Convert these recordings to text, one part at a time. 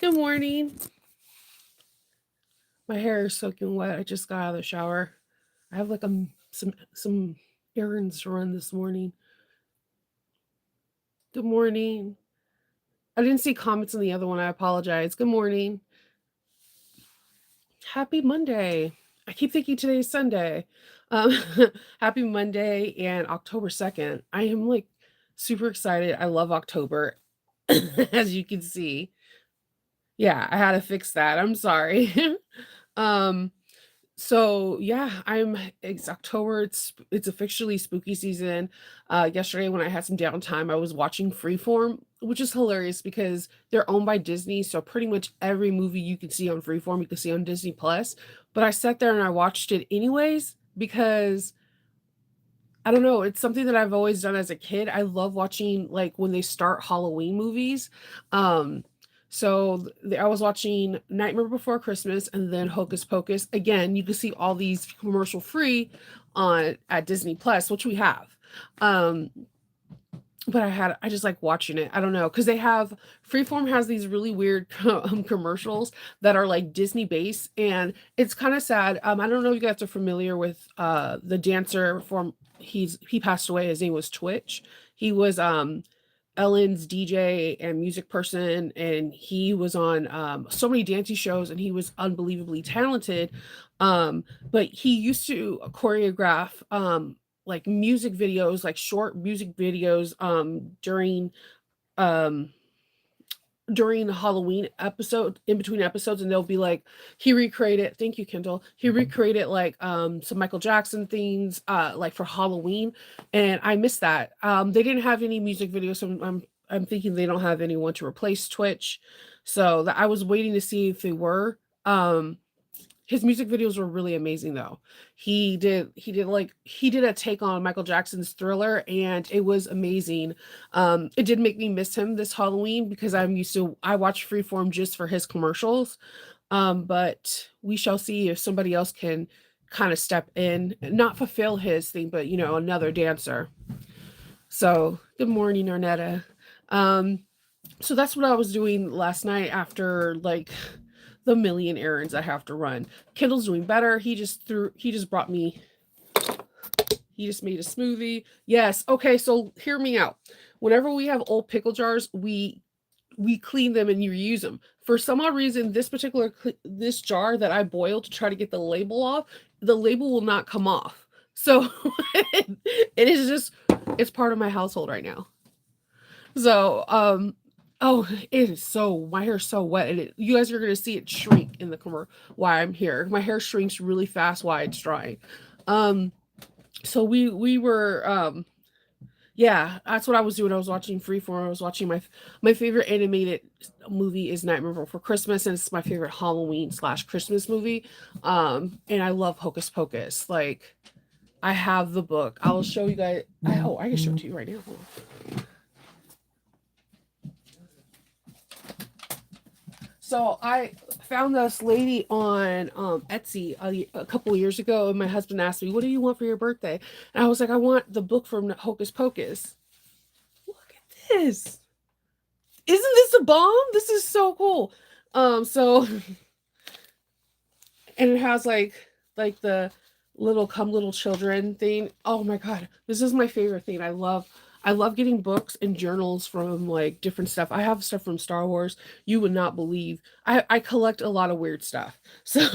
Good morning. My hair is soaking wet. I just got out of the shower. I have like some errands to run this morning. Good morning. I didn't see comments on the other one. I apologize. Good morning. Happy Monday. I keep thinking today's Sunday. Um, happy Monday and October 2nd. I am like super excited. I love October, as you can see. Yeah, I had to fix that. I'm sorry. um, So yeah, it's October. It's officially spooky season. Yesterday when I had some downtime, I was watching Freeform, which is hilarious because they're owned by Disney. So pretty much every movie you can see on Freeform, you can see on Disney Plus. But I sat there and I watched it anyways because I don't know, it's something that I've always done as a kid. I love watching, like, when they start Halloween movies. Um, I was watching Nightmare Before Christmas and then Hocus Pocus. Again, you can see all these commercial free on at Disney Plus, which we have. Um, but I just like watching it. I don't know, because they have Freeform has these really weird commercials that are like Disney based, and it's kind of sad. I don't know if you guys are familiar with the dancer from he passed away. His name was Twitch. He was Ellen's DJ and music person, and he was on so many dancing shows, and he was unbelievably talented. But he used to choreograph like music videos, like short music videos um during the Halloween episode, in between episodes, and they'll be like, he recreated, thank you, Kendall. He recreated like some Michael Jackson things like for Halloween, and I missed that. They didn't have any music videos, so I'm thinking they don't have anyone to replace Twitch. So that I was waiting to see if they were. His music videos were really amazing though. He did a take on Michael Jackson's Thriller, and it was amazing. It did make me miss him this Halloween because I watch Freeform just for his commercials. But we shall see if somebody else can kind of step in, not fulfill his thing, but another dancer. So good morning, Arnetta. Um, so that's what I was doing last night after like the million errands I have to run. Kendall's doing better. He just brought me he just made a smoothie. Yes. Okay, so hear me out. Whenever we have old pickle jars, we clean them and you reuse them. For some odd reason, this jar that I boiled to try to get the label off, the label will not come off. So it is just it's part of my household right now. So, oh, it is so my hair's so wet, and you guys are gonna see it shrink in the commercial while I'm here. My hair shrinks really fast while it's drying. Um, so we were yeah, that's what I was doing. I was watching Freeform. I was watching my favorite animated movie is Nightmare Before Christmas, and it's my favorite Halloween slash Christmas movie. And I love Hocus Pocus. Like I have the book. I'll show you guys. I can show it to you right now. So I found this lady on Etsy a couple of years ago, and my husband asked me, "What do you want for your birthday?" And I was like, "I want the book from Hocus Pocus." Look at this! Isn't this a bomb? This is so cool. So and it has like the little come little children thing. Oh my god, this is my favorite thing. I love getting books and journals from like different stuff. I have stuff from Star Wars you would not believe. I collect a lot of weird stuff. So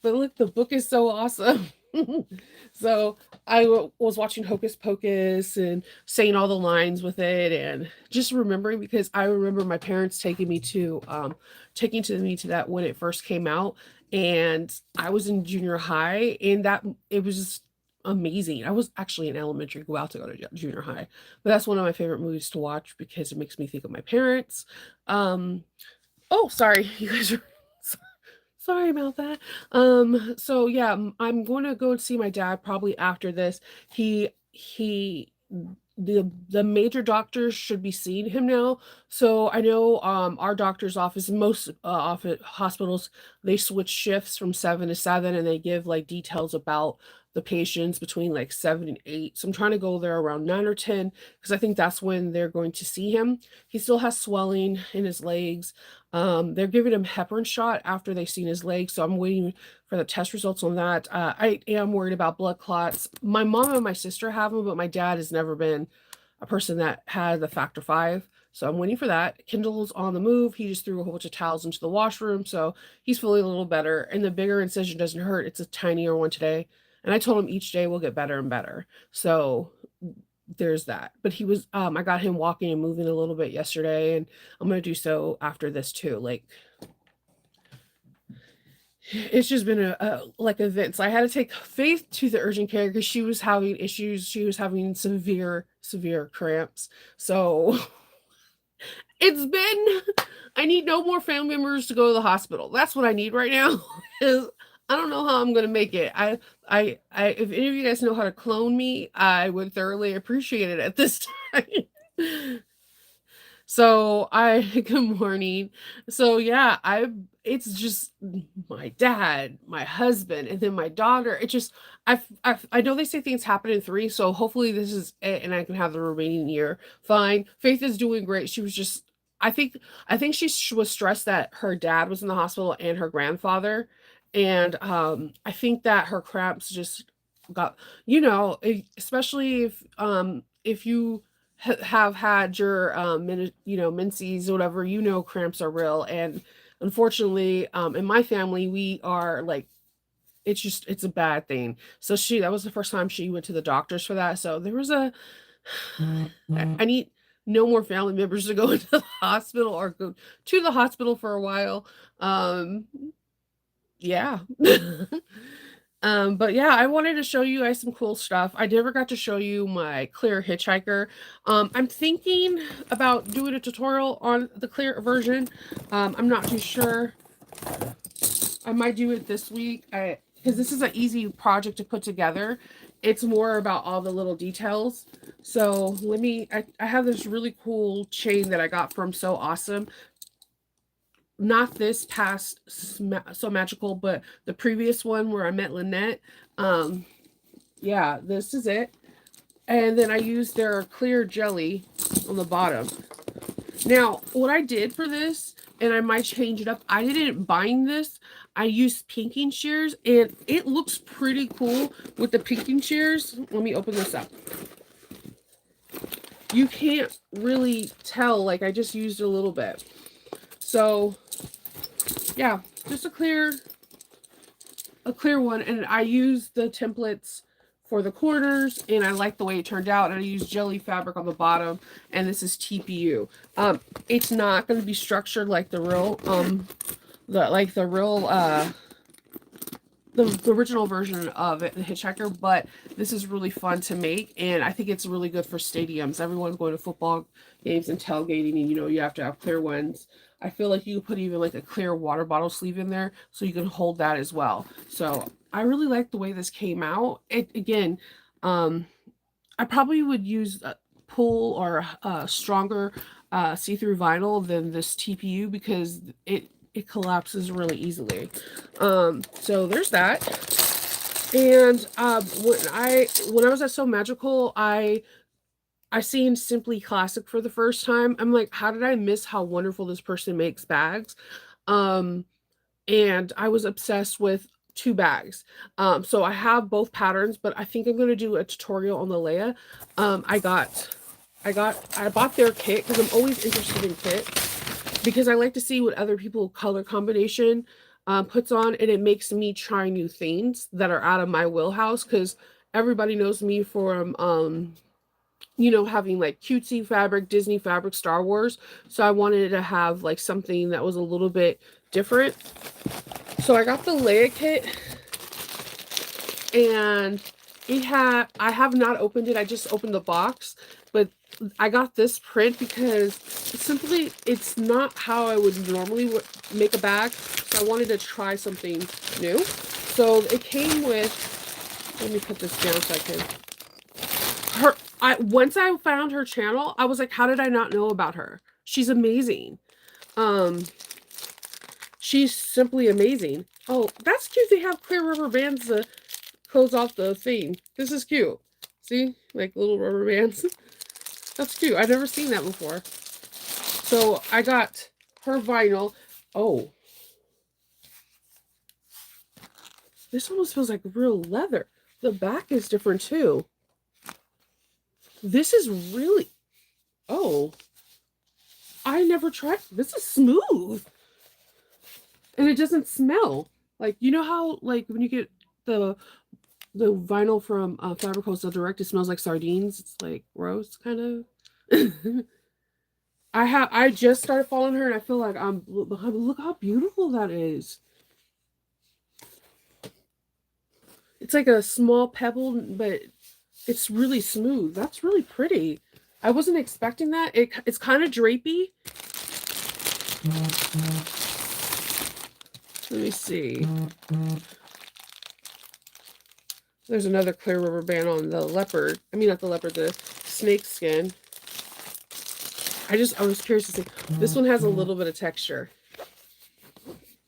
but look, the book is so awesome. So was watching Hocus Pocus and saying all the lines with it, and just remembering because I remember my parents taking to me to that when it first came out, and I was in junior high, and that it was just amazing. I was actually in elementary, go out to go to junior high, but that's one of my favorite movies to watch because it makes me think of my parents. Um, oh, sorry, you guys are sorry about that. So yeah, I'm going to go and see my dad probably after this. He the major doctors should be seeing him now. So I know our doctor's office, most office hospitals, they switch shifts from 7 to 7, and they give like details about the patients between like 7 and 8. So I'm trying to go there around 9 or 10 because I think that's when they're going to see him. He still has swelling in his legs. They're giving him heparin shot after they've seen his legs, so I'm waiting for the test results on that. I am worried about blood clots. My mom and my sister have them, but my dad has never been a person that had the factor five. So I'm waiting for that. Kindle's on the move. He just threw a whole bunch of towels into the washroom, so he's feeling a little better. And the bigger incision doesn't hurt. It's a tinier one today. And I told him each day will get better and better. So there's that. But he was I got him walking and moving a little bit yesterday, and I'm gonna do so after this too. Like it's just been a like event. So I had to take Faith to the urgent care because she was having issues. She was having severe cramps. So it's been I need no more family members to go to the hospital. That's what I need right now. Is I don't know how I'm gonna make it. If any of you guys know how to clone me, I would thoroughly appreciate it at this time. So I good morning. So yeah, it's just my dad, my husband, and then my daughter. It just I know they say things happen in three, so hopefully this is it and I can have the remaining year. Fine. Faith is doing great. She was just I think I think was stressed that her dad was in the hospital and her grandfather. And I think that her cramps just got especially if you have had your menses or whatever, cramps are real. And unfortunately, in my family, we are like it's a bad thing. So that was the first time she went to the doctors for that. So there was a I need no more family members to go into the hospital or go to the hospital for a while. Yeah. But yeah, I wanted to show you guys some cool stuff. I never got to show you my clear hitchhiker. I'm thinking about doing a tutorial on the clear version. I'm not too sure. I might do it this week. Because this is an easy project to put together. It's more about all the little details. So I have this really cool chain that I got from So Awesome. Not this past So Magical, but the previous one where I met Lynette. Yeah, this is it. And then I used their clear jelly on the bottom. Now, what I did for this, and I might change it up, I didn't bind this. I used pinking shears, and it looks pretty cool with the pinking shears. Let me open this up. You can't really tell, like I just used a little bit. So yeah, just a clear one. And I used the templates for the corners, and I like the way it turned out. And I used jelly fabric on the bottom, and this is TPU. It's not going to be structured like the real the original version of it, the Hitchhiker, but this is really fun to make, and I think it's really good for stadiums. Everyone's going to football games and tailgating, and you have to have clear ones. I feel like you could put even like a clear water bottle sleeve in there, so you can hold that as well. So I really like the way this came out. Again, I probably would use a pull or stronger see-through vinyl than this TPU because it collapses really easily. So there's that. And when I was at So Magical, I seen Simply Classic for the first time. I'm like, how did I miss how wonderful this person makes bags? And I was obsessed with 2 bags. So I have both patterns, but I think I'm going to do a tutorial on the Leia. I bought their kit because I'm always interested in kits because I like to see what other people color combination puts on, and it makes me try new things that are out of my wheelhouse because everybody knows me from having like cutesy fabric, Disney fabric, Star Wars. So I wanted to have like something that was a little bit different. So I got the Leia kit, and I have not opened it. I just opened the box, but I got this print because it's not how I would normally make a bag. So I wanted to try something new. So it came with, let me put this down so I can, once I found her channel, I was like, how did I not know about her? She's amazing. She's simply amazing. Oh, that's cute. They have clear rubber bands to close off the thing. This is cute. See? Like little rubber bands. That's cute. I've never seen that before. So I got her vinyl. Oh. This almost feels like real leather. The back is different too. This is really... Oh. I never tried... This is smooth. And it doesn't smell. Like, you know how, like, when you get the vinyl from Fabric Wholesale Direct, it smells like sardines. It's like gross, kind of. I just started following her, and I feel like look how beautiful that is. It's like a small pebble, but it's really smooth. That's really pretty. I wasn't expecting that. It's kind of drapey. Let me see. There's another clear rubber band on the leopard. I mean, not the leopard, the snake skin. I was curious to see. This one has a little bit of texture.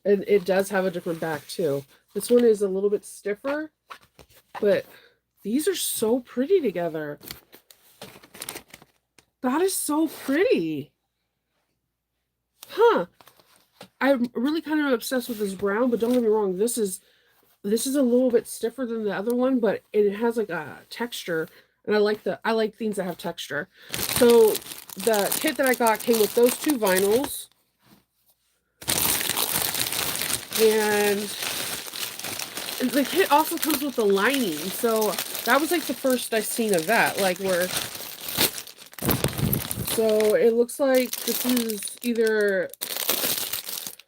And it does have a different back, too. This one is a little bit stiffer, but these are so pretty together. That is so pretty. Huh. I'm really kind of obsessed with this brown, but don't get me wrong, this is a little bit stiffer than the other one, but it has like a texture, and I like things that have texture. So the kit that I got came with those two vinyls, and the kit also comes with the lining. So that was like the first I seen of that, like where. So it looks like this is either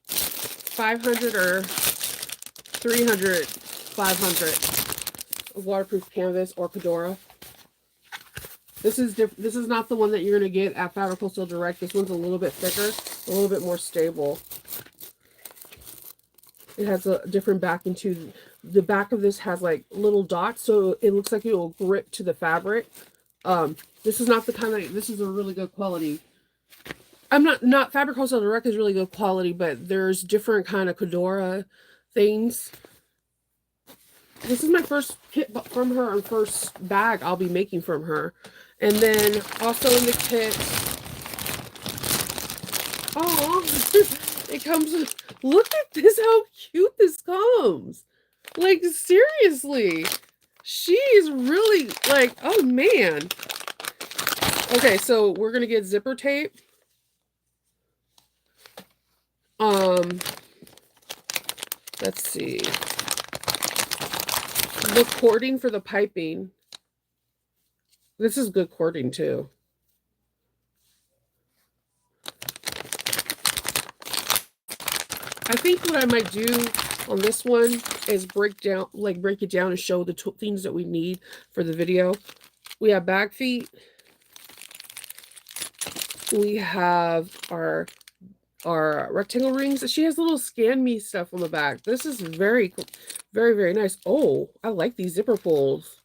500 or 300, 500 waterproof canvas or Fedora. This is this is not the one that you're going to get at Fabric Wholesale Direct. This one's a little bit thicker, a little bit more stable. It has a different backing too. The back of this has like little dots, so it looks like it will grip to the fabric. This is not the kind of, this is a really good quality. I'm not Fabric Wholesale Direct is really good quality, but there's different kind of Fedora things. This is my first kit from her and first bag I'll be making from her. And then also in the kit, oh, it comes with, look at this, how cute this comes. Like, seriously. She is really, like, oh, man. Okay, so we're going to get zipper tape. Let's see. The cording for the piping. This is good cording, too. I think what I might do on this one is break it down and show the things that we need for the video. We have bag feet. We have our rectangle rings. She has little scan me stuff on the back. This is very, very, very nice. Oh, I like these zipper pulls.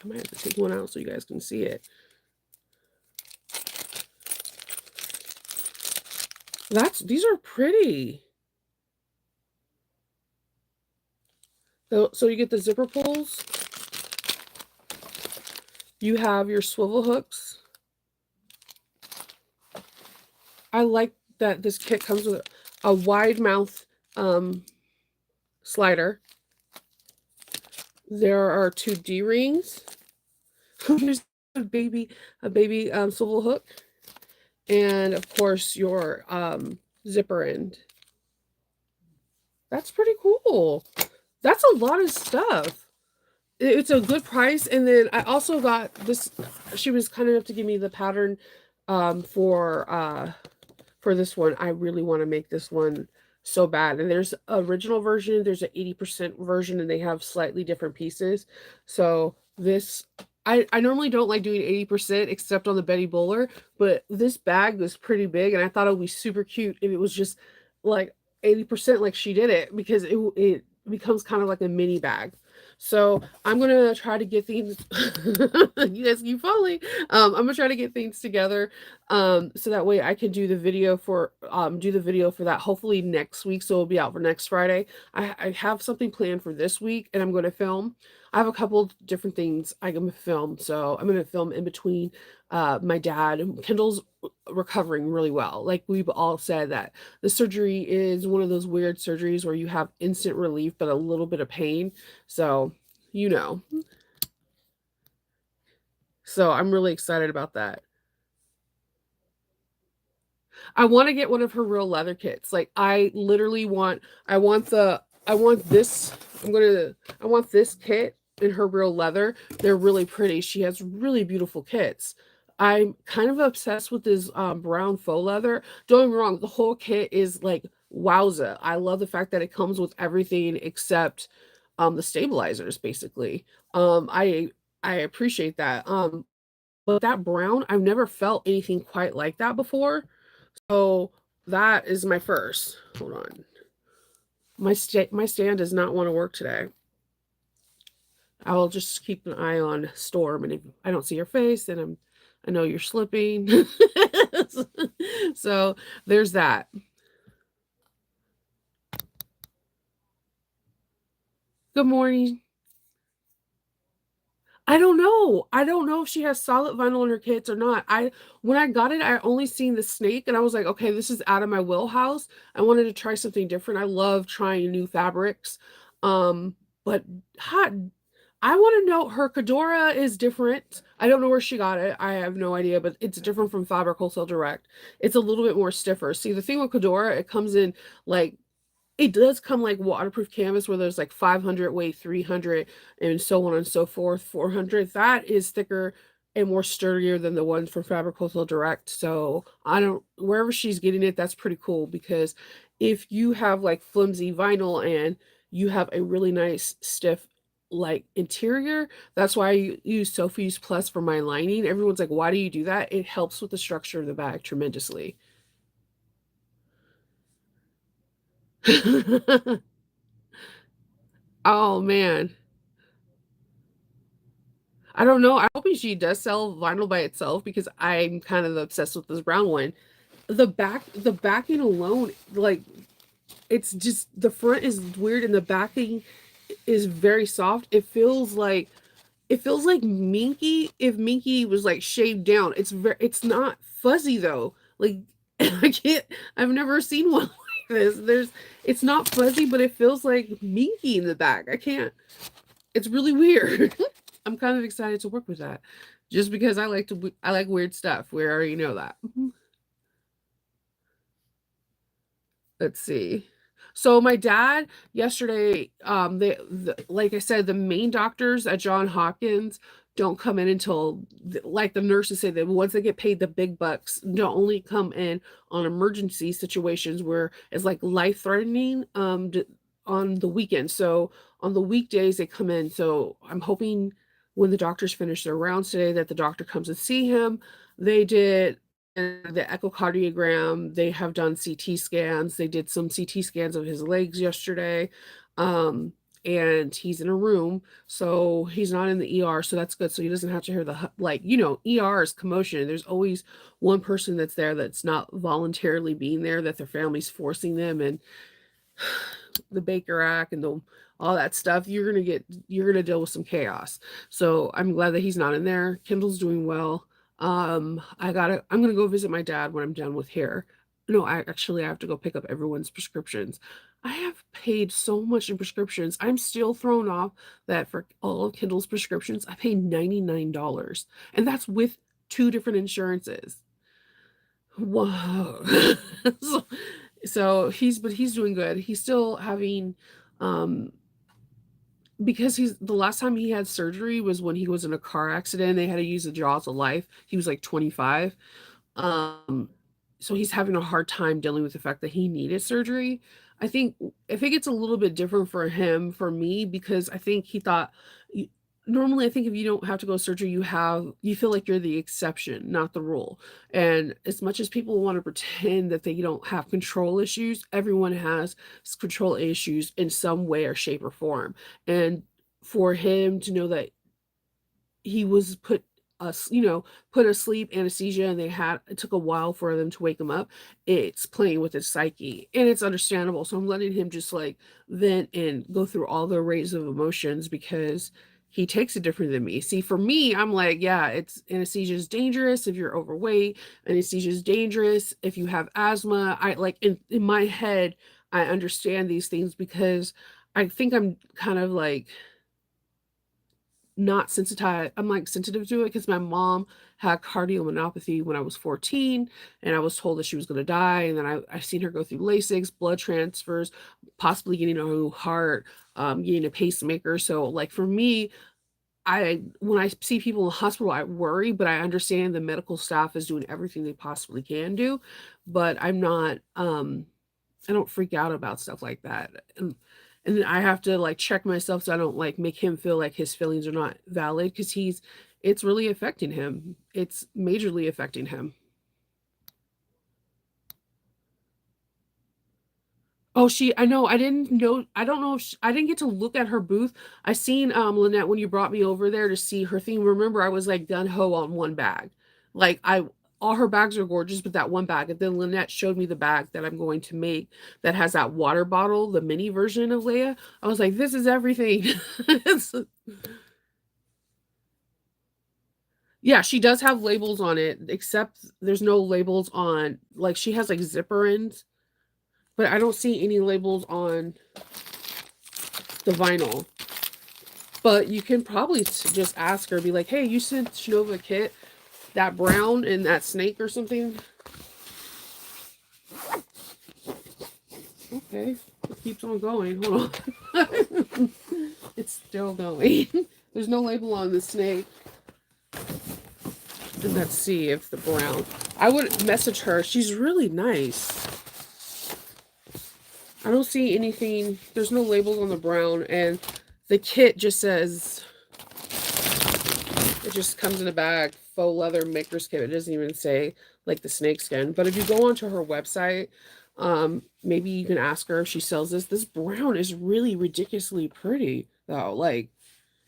I might have to take one out so you guys can see it. These are pretty. So you get the zipper pulls. You have your swivel hooks. I like that this kit comes with a wide mouth slider. There are two D-rings. There's a baby swivel hook. And of course your zipper end. That's pretty cool. That's a lot of stuff. It's a good price. And then I also got this. She was kind enough to give me the pattern for this one. I really want to make this one so bad. And there's an original version, there's an 80% version, and they have slightly different pieces. So this, I normally don't like doing 80% except on the Betty Bowler, but this bag was pretty big, and I thought it would be super cute if it was just like 80% like she did it, because it becomes kind of like a mini bag. So I'm gonna try to get things. You guys keep falling. I'm gonna try to get things together, so that way I can do the video for that. Hopefully next week, so it'll be out for next Friday. I have something planned for this week, and I'm going to film. I have a couple different things I'm gonna film, so I'm gonna film in between. My dad, Kendall's recovering really well. Like we've all said that the surgery is one of those weird surgeries where you have instant relief but a little bit of pain. So, you know. So I'm really excited about that. I want to get one of her real leather kits. Like I want this I'm going to I want this kit in her real leather. They're really pretty. She has really beautiful kits. I'm kind of obsessed with this brown faux leather. Don't get me wrong, the whole kit is like wowza. I love the fact that it comes with everything except the stabilizers basically. I appreciate that. But that brown, I've never felt anything quite like that before. So that is my first. Hold on. My stand does not want to work today. I will just keep an eye on Storm, and if I don't see your face, then I know you're slipping. So there's that. Good morning. I don't know. I don't know if she has solid vinyl in her kits or not. I When I got it, I only seen the snake and I was like, okay, this is out of my wheelhouse. I wanted to try something different. I love trying new fabrics. But hot I want to know her Cadora is different. I don't know where she got it. I have no idea, but it's different from Fabric Wholesale Direct. It's a little bit more stiffer. See, the thing with Cadora, it comes in like it does come like waterproof canvas where there's like 500 weight, 300, and so on and so forth, 400. That is thicker and more sturdier than the ones from Fabric Wholesale Direct. So I don't, wherever she's getting it, that's pretty cool because if you have like flimsy vinyl and you have a really nice stiff like interior, that's why I use Sophie's Plus for my lining. Everyone's like, why do you do that? It helps with the structure of the bag tremendously. Oh man. I don't know. I'm hoping she does sell vinyl by itself because I'm kind of obsessed with this brown one. The backing alone, like it's just the front is weird and the backing is very soft. It feels like Minky if Minky was like shaved down. It's not fuzzy though. Like I can't I've never seen one like this. It's not fuzzy, but it feels like Minky in the back. I can't It's really weird. I'm kind of excited to work with that just because I like weird stuff. We already know that. Let's see. So my dad yesterday, like I said, the main doctors at John Hopkins don't come in until like the nurses say that once they get paid the big bucks, don't only come in on emergency situations where it's like life threatening on the weekend. So on the weekdays they come in. So I'm hoping when the doctors finish their rounds today that the doctor comes and see him. They did and the echocardiogram, they have done CT scans. They did some CT scans of his legs yesterday. Um, and he's in a room, so he's not in the ER, so that's good. So he doesn't have to hear like, ER is commotion. There's always one person that's there that's not voluntarily being there, that their family's forcing them, and the Baker Act and the all that stuff, you're gonna deal with some chaos. So I'm glad that he's not in there. Kendall's doing well. I'm gonna go visit my dad when I'm done with hair. No, I have to go pick up everyone's prescriptions. I have paid so much in prescriptions. I'm still thrown off that for all of Kendall's prescriptions, I paid $99. And that's with two different insurances. Whoa. so, but he's doing good. He's still having um because he's the last time he had surgery was when he was in a car accident. They had to use the jaws of life. He was like 25. Um, so he's having a hard time dealing with the fact that he needed surgery. I think it's a little bit different for him, for me, because I think he thought normally I think if you don't have to go to surgery, you feel like you're the exception, not the rule. And as much as people want to pretend that they don't have control issues, everyone has control issues in some way or shape or form. And for him to know that he was us you know put asleep, anesthesia, and it took a while for them to wake him up. It's playing with his psyche, and it's understandable, so I'm letting him just like vent and go through all the arrays of emotions because he takes it different than me. See, for me, I'm like, yeah, it's anesthesia is dangerous if you're overweight. Anesthesia is dangerous if you have asthma. I like in my head, I understand these things because I think I'm kind of like not sensitized. I'm like sensitive to it because my mom had cardiomyopathy when I was 14, and I was told that she was going to die. And then I seen her go through Lasix, blood transfers, possibly getting a new heart, getting a pacemaker. So like for me, I when I see people in the hospital, I worry, but I understand the medical staff is doing everything they possibly can do. But I'm not I don't freak out about stuff like that. And then I have to like check myself so I don't like make him feel like his feelings are not valid because it's really affecting him. It's majorly affecting him. Oh, I know, I don't know if I didn't get to look at her booth. I seen Lynette when you brought me over there to see her thing. Remember, I was like gun ho on one bag. Like I all her bags are gorgeous, but that one bag. And then Lynette showed me the bag that I'm going to make that has that water bottle, the mini version of Leia. I was like, this is everything. It's- yeah, she does have labels on it, except there's no labels on like she has like zipper ends, but I don't see any labels on the vinyl. But you can probably just ask her, be like, "Hey, you sent Shinova a kit, that brown and that snake or something." Okay, it keeps on going. Hold on, it's still going. There's no label on the snake. And let's see if the brown. I would message her. She's really nice. I don't see anything. There's no labels on the brown, and the kit just says it just comes in a bag, faux leather maker's kit. It doesn't even say like the snake skin. But if you go onto her website, maybe you can ask her if she sells this. This brown is really ridiculously pretty though. Like,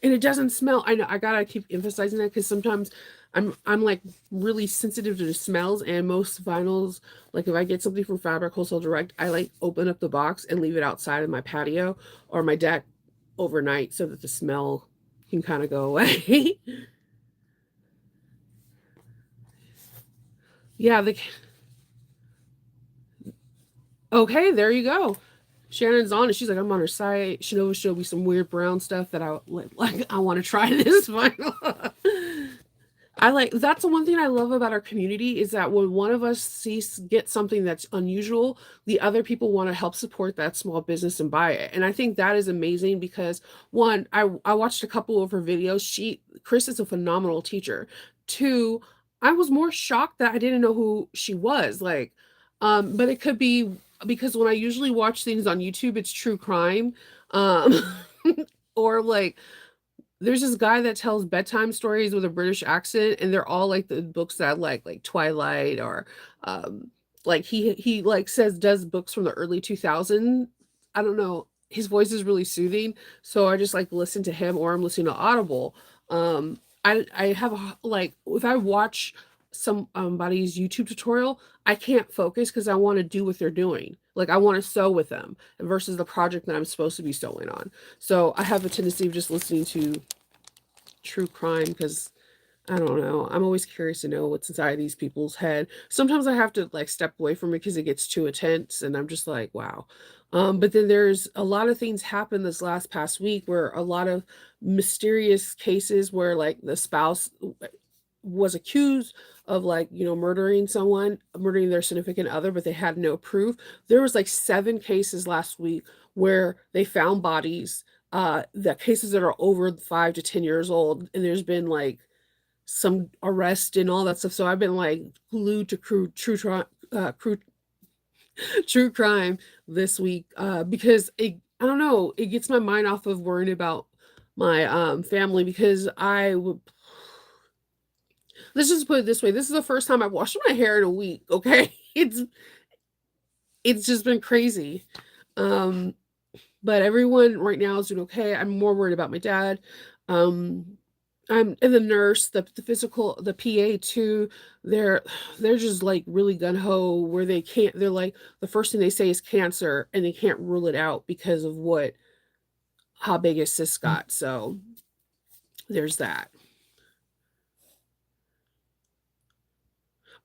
and it doesn't smell. I know I gotta keep emphasizing that because sometimes I'm like really sensitive to the smells, and most vinyls, like if I get something from Fabric Wholesale Direct, I like open up the box and leave it outside of my patio or my deck overnight so that the smell can kind of go away. Yeah, the okay, there you go. Shannon's on it. She's like, I'm on her site. Shinova showed me some weird brown stuff that I like I want to try this vinyl. I like that's the one thing I love about our community is that when one of us sees get something that's unusual, the other people want to help support that small business and buy it. And I think that is amazing because one, I watched a couple of her videos. Chris is a phenomenal teacher. Two, I was more shocked that I didn't know who she was. Like, but it could be because when I usually watch things on YouTube, it's true crime. Um or like there's this guy that tells bedtime stories with a British accent, and they're all like the books that I like Twilight or um like he like says does books from the early 2000s. I don't know. His voice is really soothing, so I just like listen to him or I'm listening to Audible. I have like if I watch somebody's YouTube tutorial, I can't focus because I want to do what they're doing. Like I want to sew with them versus the project that I'm supposed to be sewing on. So I have a tendency of just listening to true crime because I don't know. I'm always curious to know what's inside these people's head. Sometimes I have to like step away from it because it gets too intense and I'm just like, wow. But then there's a lot of things happened this last past week where a lot of mysterious cases where like the spouse was accused of like murdering someone, murdering their significant other, but they had no proof. There was like 7 cases last week where they found bodies, the cases that are over 5 to 10 years old, and there's been like some arrest and all that stuff. So I've been like glued to true crime this week because I don't know, it gets my mind off of worrying about my family because let's just put it this way, this is the first time I've washed my hair in a week, okay? It's just been crazy. Um But everyone right now is doing okay. I'm more worried about my dad. Um, and the nurse, the physical, the PA too. They're they're just like really gun ho where they can't. They're like the first thing they say is cancer, and they can't rule it out because of what how big his cyst got. So there's that.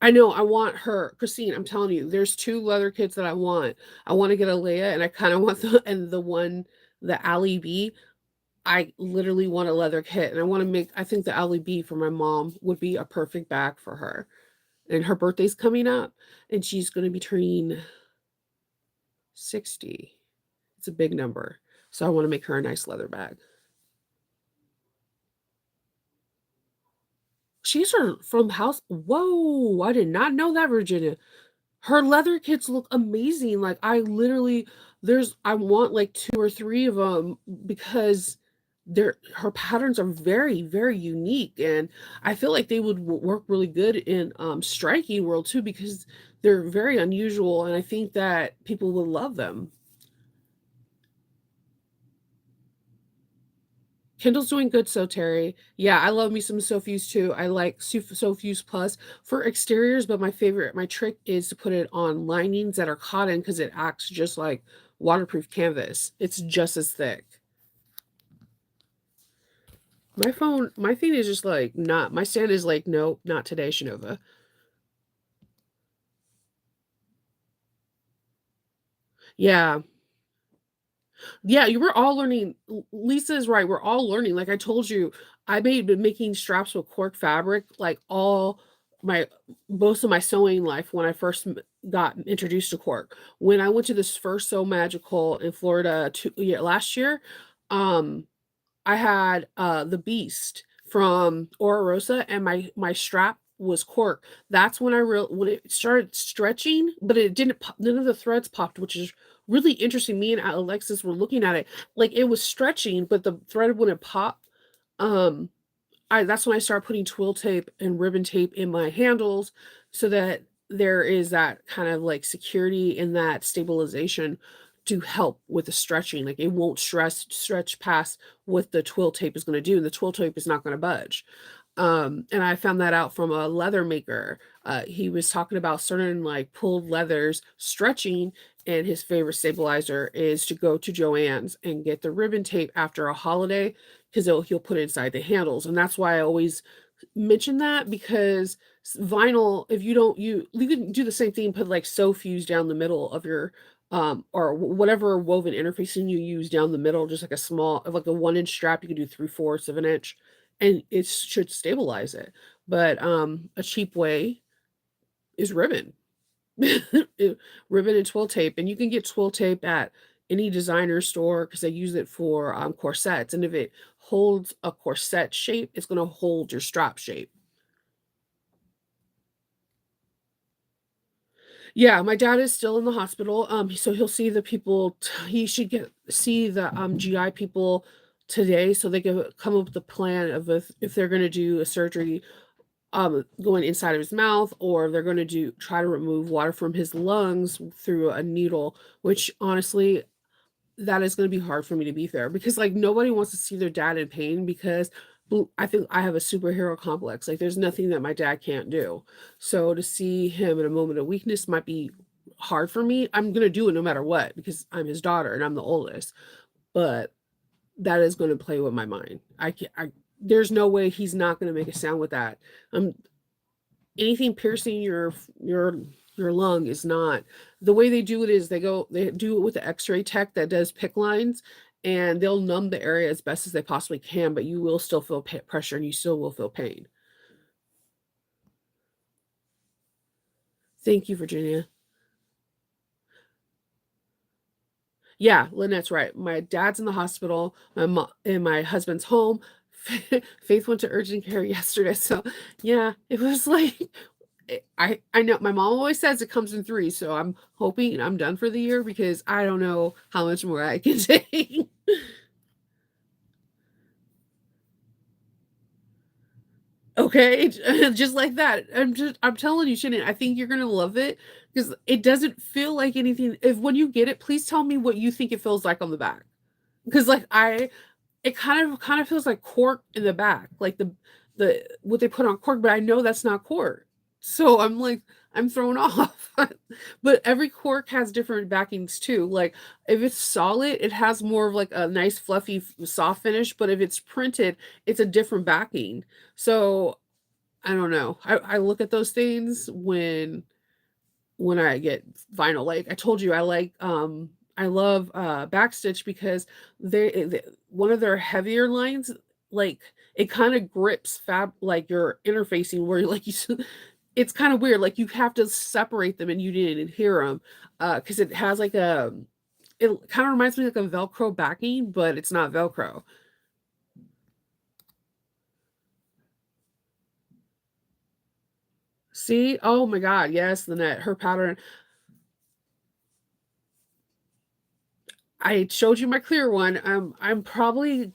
I know I want her, Christine. I'm telling you, there's two leather kits that I want. I want to get a Leia, and I kind of want the and the one the Ali B. I literally want a leather kit, and I want to make. I think the Ali B for my mom would be a perfect bag for her. And her birthday's coming up, and she's going to be turning 60. It's a big number, so I want to make her a nice leather bag. She's from House. Whoa! I did not know that, Virginia. Her leather kits look amazing. Like I literally I want like 2 or 3 of them because her patterns are very, very unique, and I feel like they would work really good in striking world too because they're very unusual, and I think that people will love them. Kindle's doing good, so Terry. Yeah, I love me some Sofuse too. I like Sofuse Plus for exteriors, but my trick is to put it on linings that are cotton because it acts just like waterproof canvas. It's just as thick. My thing is just like not. My stand is like, nope, not today, Shinova. Yeah, yeah, you were all learning. Lisa is right. We're all learning. Like I told you, I made been making straps with cork fabric like all my most of my sewing life when I first got introduced to cork. When I went to this first Sew Magical in Florida last year, um, I had the Beast from Ora Rosa, and my strap was cork. That's when when it started stretching, but it didn't pop, none of the threads popped, which is really interesting. Me and Alexis were looking at it like it was stretching, but the thread wouldn't pop. Um, I that's when I started putting twill tape and ribbon tape in my handles so that there is that kind of like security and that stabilization to help with the stretching. Like it won't stretch past what the twill tape is going to do, and the twill tape is not going to budge. And I found that out from a leather maker. He was talking about certain like pulled leathers stretching, and his favorite stabilizer is to go to Joann's and get the ribbon tape after a holiday because he'll put it inside the handles, and that's why I always mention that because vinyl, if you don't you can do the same thing, put like sew fuse down the middle of your or whatever woven interfacing you use down the middle, just like a small like a 1 inch strap, you can do 3/4 of an inch and it should stabilize it. But a cheap way is ribbon. Ribbon and twill tape, and you can get twill tape at any designer store because they use it for corsets, and if it holds a corset shape, it's going to hold your strap shape. Yeah, my dad is still in the hospital. So he'll see the people. He should get see the GI people today, so they can come up with a plan of if they're going to do a surgery going inside of his mouth, or if they're going to try to remove water from his lungs through a needle. Which honestly, that is gonna be hard for me to be fair because, like, nobody wants to see their dad in pain because I think I have a superhero complex, like, there's nothing that my dad can't do. So to see him in a moment of weakness might be hard for me. I'm gonna do it no matter what because I'm his daughter and I'm the oldest, but that is gonna play with my mind. I can't I there's no way he's not gonna make a sound with that. Um, anything piercing your lung is not the way they do it is they do it with the x-ray tech that does pick lines, and they'll numb the area as best as they possibly can, but you will still feel pressure and you still will feel pain. Thank you, Virginia. Yeah, Lynette's right. My dad's in the hospital, my mom and my husband's home. Faith went to urgent care yesterday, so yeah, it was like I know my mom always says it comes in 3, so I'm hoping I'm done for the year because I don't know how much more I can take. Okay, just like that. I'm telling you, Shannon, I think you're gonna love it because it doesn't feel like anything. If when you get it, please tell me what you think it feels like on the back. Because like it kind of feels like cork in the back, like the what they put on cork, but I know that's not cork. So I'm like I'm thrown off. But every cork has different backings too. Like if it's solid, it has more of like a nice fluffy soft finish, but if it's printed, it's a different backing. So I don't know. I look at those things when I get vinyl. Like I told you, I love Backstitch because one of their heavier lines, like it kind of grips fab like you're interfacing where like it's kind of weird. Like you have to separate them and you didn't hear them because it has like it kind of reminds me like a Velcro backing, but it's not Velcro. See? Oh my God, yes, the net, her pattern. I showed you my clear one. I'm probably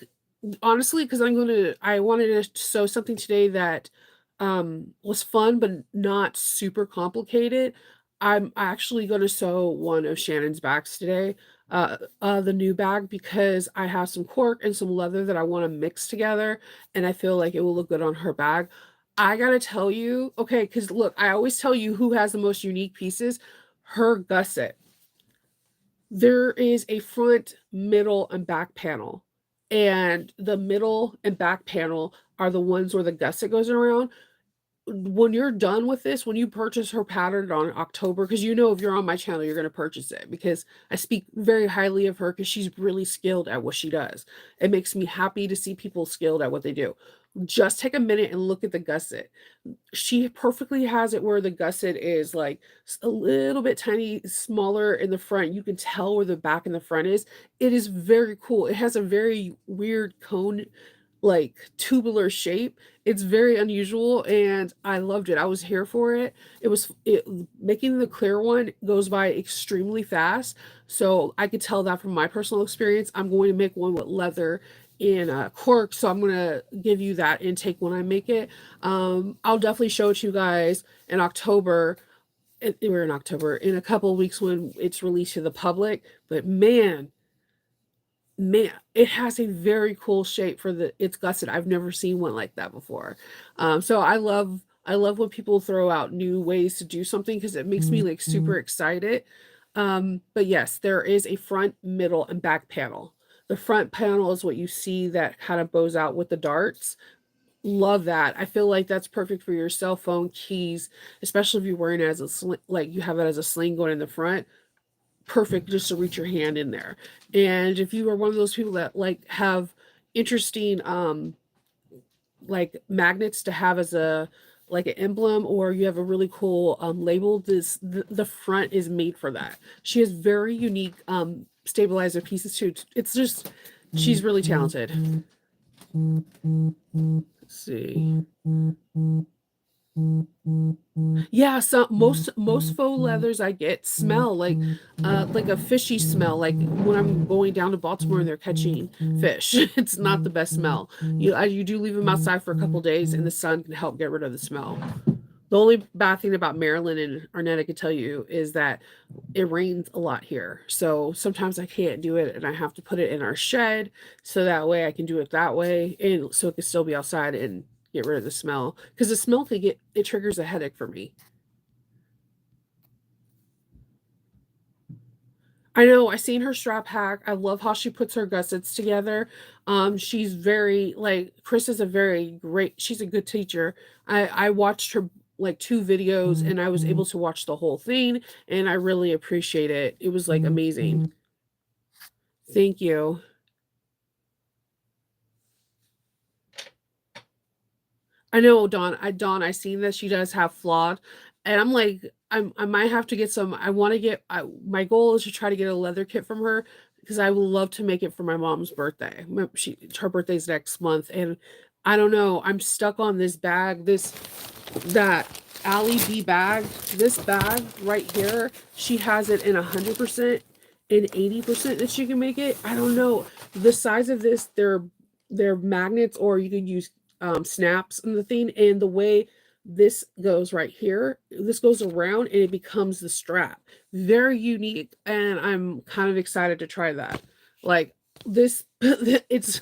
honestly because I wanted to sew something today that was fun but not super complicated. I'm actually going to sew one of Shannon's bags today. The new bag because I have some cork and some leather that I want to mix together and I feel like it will look good on her bag. I gotta tell you, okay, because look, I always tell you who has the most unique pieces. Her gusset. There is a front, middle, and back panel. And the middle and back panel are the ones where the gusset goes around. When you're done with this, when you purchase her pattern on October, because you know if you're on my channel, you're going to purchase it because I speak very highly of her because she's really skilled at what she does. It makes me happy to see people skilled at what they do. Just take a minute and look at the gusset. She perfectly has it where the gusset is like a little bit tiny smaller in the front. You can tell where the back and the front is. It is very cool. It has a very weird cone like tubular shape. It's very unusual and I loved it. I was here for it. It making the clear one goes by extremely fast. So I could tell that from my personal experience. I'm going to make one with leather and cork. So I'm going to give you that intake when I make it. I'll definitely show it to you guys in October. We're in October in a couple of weeks when it's released to the public. But man, it has a very cool shape for the it's gusset. I've never seen one like that before. So I love when people throw out new ways to do something because it makes me like super excited. But yes, there is a front, middle, and back panel. The front panel is what you see that kind of bows out with the darts. Love that. I feel like that's perfect for your cell phone keys, especially if you're wearing it as a sling, like you have it as a sling going in the front. Perfect just to reach your hand in there. And if you are one of those people that like have interesting like magnets to have as a like an emblem or you have a really cool label, the front is made for that. She has very unique stabilizer pieces too. It's just she's really talented. Let's see. Yeah, so most faux leathers I get smell like a fishy smell, like when I'm going down to Baltimore and they're catching fish. It's not the best smell. You do leave them outside for a couple days, and the sun can help get rid of the smell. The only bad thing about Maryland and Arnett I could tell you is that it rains a lot here. So sometimes I can't do it and I have to put it in our shed so that way I can do it that way and so it can still be outside and get rid of the smell. Because the smell could get it triggers a headache for me. I know, I seen her strap hack. I love how she puts her gussets together. She's very like Chris is a very great she's a good teacher. I watched her like two videos and I was able to watch the whole thing and I really appreciate it. It was like amazing. Thank you. I know Dawn, I seen that she does have flawed, and I'm like, I might have to get some. I want to get. My goal is to try to get a leather kit from her because I would love to make it for my mom's birthday. Her birthday's next month, and I don't know. I'm stuck on this bag. That Allie B bag. This bag right here. She has it in 100% and 80% that she can make it. I don't know the size of this. They're magnets, or you could use snaps in the thing and the way This goes right here. This goes around and it becomes the strap. Very unique, and I'm kind of excited to try that. Like this, it's.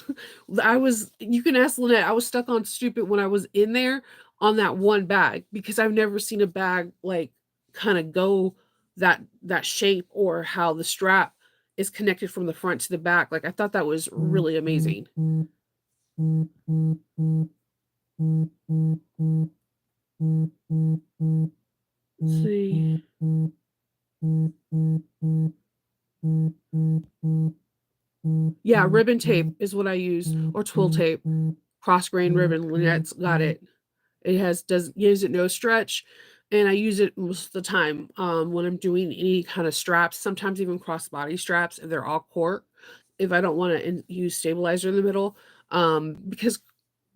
I was. You can ask Lynette. I was stuck on stupid when I was in there on that one bag because I've never seen a bag like kind of go that shape or how the strap is connected from the front to the back. Like I thought that was really amazing. Let's see. Yeah, ribbon tape is what I use, or twill tape. Cross grain ribbon. Lynette's got it. It has does gives it no stretch, and I use it most of the time when I'm doing any kind of straps. Sometimes even crossbody straps, and they're all cork. If I don't want to use stabilizer in the middle, because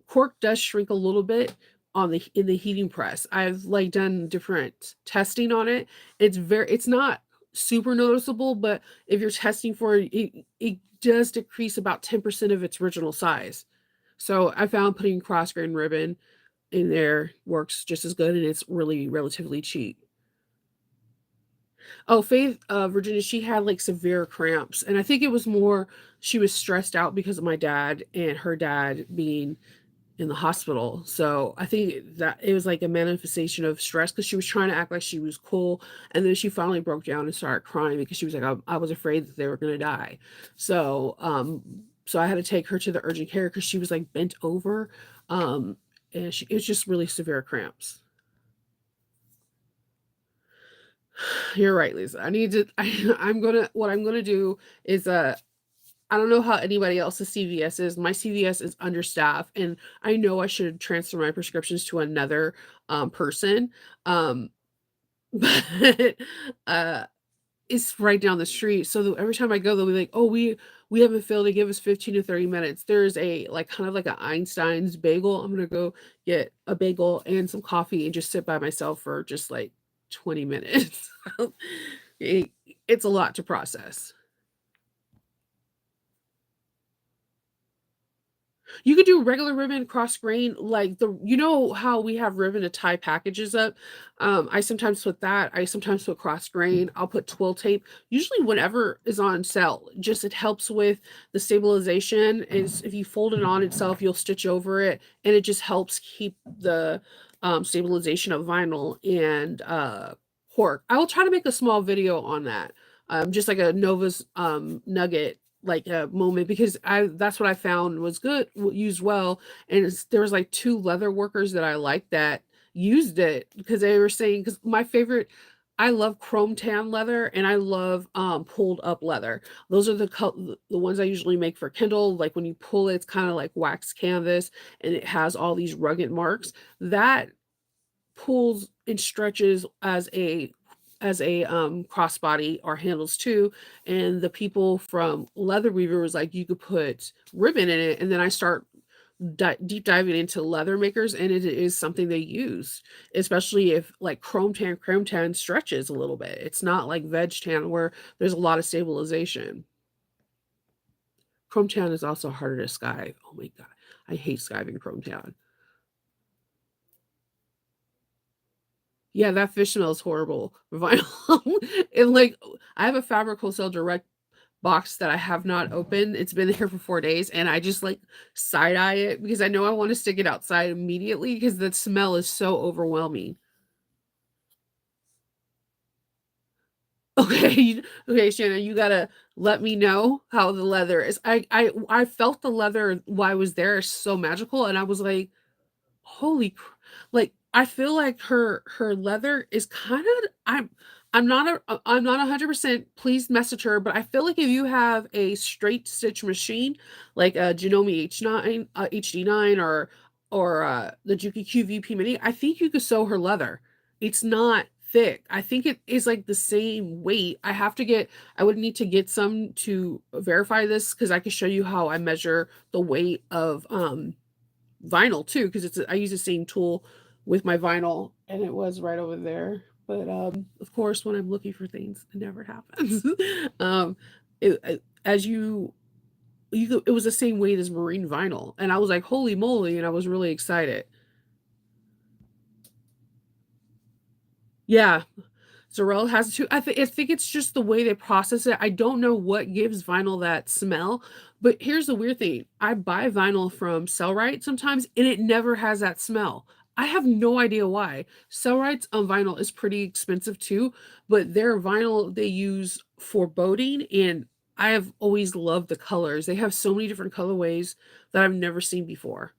cork does shrink a little bit on the in the heating press. I've like done different testing on it. It's not super noticeable, but if you're testing for it, it does decrease about 10% of its original size. So I found putting cross grain ribbon in there works just as good, and it's really relatively cheap. Oh, Faith, Virginia, she had like severe cramps, and I think it was more she was stressed out because of my dad and her dad being in the hospital. So I think that it was like a manifestation of stress because she was trying to act like she was cool, and then she finally broke down and started crying because she was like, I was afraid that they were gonna die. So so I had to take her to the urgent care because she was like bent over, um, and it was just really severe cramps. You're right, Lisa. I need to. I'm gonna. What I'm gonna do is I don't know how anybody else's CVS is. My CVS is understaffed, and I know I should transfer my prescriptions to another person. Um, but uh, it's right down the street. So every time I go, they'll be like, "Oh, we haven't filled. They give us 15 to 30 minutes." There's a like kind of like a Einstein's bagel. I'm gonna go get a bagel and some coffee and just sit by myself for just like 20 minutes. it, it's a lot to process. You could do regular ribbon, cross grain, like the you know how we have ribbon to tie packages up. I sometimes put that. I sometimes put cross grain. I'll put twill tape. Usually, whenever is on sale, just it helps with the stabilization. Is if you fold it on itself, you'll stitch over it, and it just helps keep the stabilization of vinyl and cork. I will try to make a small video on that, just like a Nova's nugget like a moment because I that's what I found was good used well, and there was like two leather workers that I liked that used it because they were saying because my favorite I love chrome tan leather and I love pulled up leather. Those are the ones I usually make for Kindle. Like when you pull it, it's kind of like wax canvas and it has all these rugged marks. That pulls and stretches as a crossbody or handles too, and the people from Leather Weaver was like you could put ribbon in it, and then I start deep diving into leather makers, and it is something they use, especially if like chrome tan stretches a little bit. It's not like veg tan where there's a lot of stabilization. Chrome tan is also harder to skive. Oh my god, I hate skiving chrome tan. Yeah, that fish smells horrible. Vinyl. And like I have a Fabric Wholesale Direct box that I have not opened. It's been here for 4 days and I just like side eye it because I know I want to stick it outside immediately because the smell is so overwhelming. Okay, okay, Shannon, you gotta let me know how the leather is. I felt the leather while I was there is so magical, and I was like, holy like, I feel like her leather is kinda I'm not 100% please message her, but I feel like if you have a straight stitch machine, like a Janome H9, HD9 or the Juki QVP Mini, I think you could sew her leather. It's not thick. I think it is, like, the same weight. I would need to get some to verify this because I could show you how I measure the weight of, vinyl too, because I use the same tool with my vinyl, and it was right over there. But of course, when I'm looking for things, it never happens. As it was the same weight as marine vinyl, and I was like, "Holy moly!" and I was really excited. Yeah. Zorel has to I think it's just the way they process it. I don't know what gives vinyl that smell, but here's the weird thing. I buy vinyl from Cellrite sometimes, and it never has that smell. I have no idea why. Cellrite's on vinyl is pretty expensive too, but their vinyl they use for boating, and I have always loved the colors. They have so many different colorways that I've never seen before.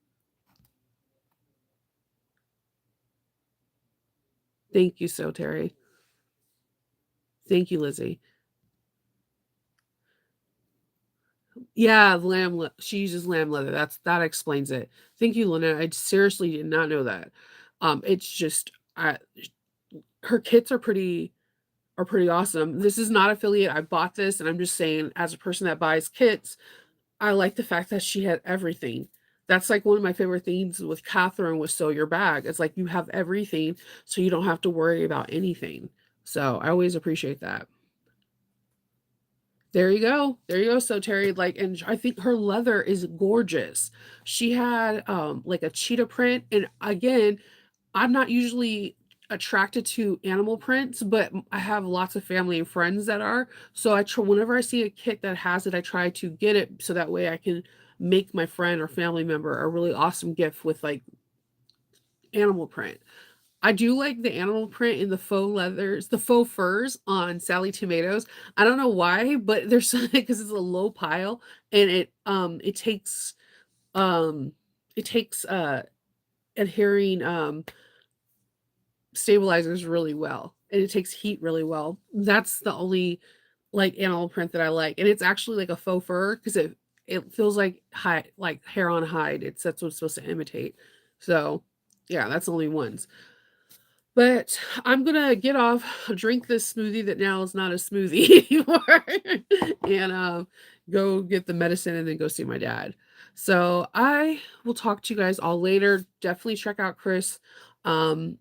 Thank you so, Terry. Thank you, Lizzie. Yeah, she uses lamb leather, that explains it. Thank you, Lynette, I seriously did not know that. It's just, her kits are pretty awesome. This is not affiliate, I bought this, and I'm just saying, as a person that buys kits, I like the fact that she had everything. That's, like, one of my favorite things with Catherine with Sew Your Bag, it's like you have everything, so you don't have to worry about anything. So, I always appreciate that. There you go. There you go. So Terry, like, and I think her leather is gorgeous. She had like a cheetah print, and again, I'm not usually attracted to animal prints, but I have lots of family and friends that are. So whenever I see a kit that has it, I try to get it so that way I can make my friend or family member a really awesome gift with like animal print. I do like the animal print in the faux leathers, the faux furs on Sally Tomatoes. I don't know why, but there's something because it's a low pile and um it takes adhering stabilizers really well and it takes heat really well. That's the only like animal print that I like. And it's actually like a faux fur because it feels like hide like hair on hide. That's what it's supposed to imitate. So yeah, that's the only ones. But I'm gonna get off, drink this smoothie that now is not a smoothie anymore, and, go get the medicine and then go see my dad. So, I will talk to you guys all later. Definitely check out Chris, um,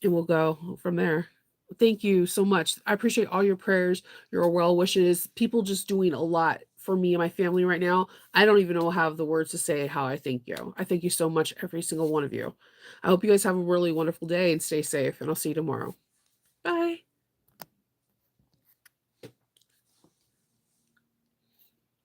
and we'll go from there. Thank you so much. I appreciate all your prayers, your well wishes, people just doing a lot for me and my family right now. I don't even know have the words to say how I thank you. I thank you so much, every single one of you. I hope you guys have a really wonderful day and stay safe, and I'll see you tomorrow. Bye.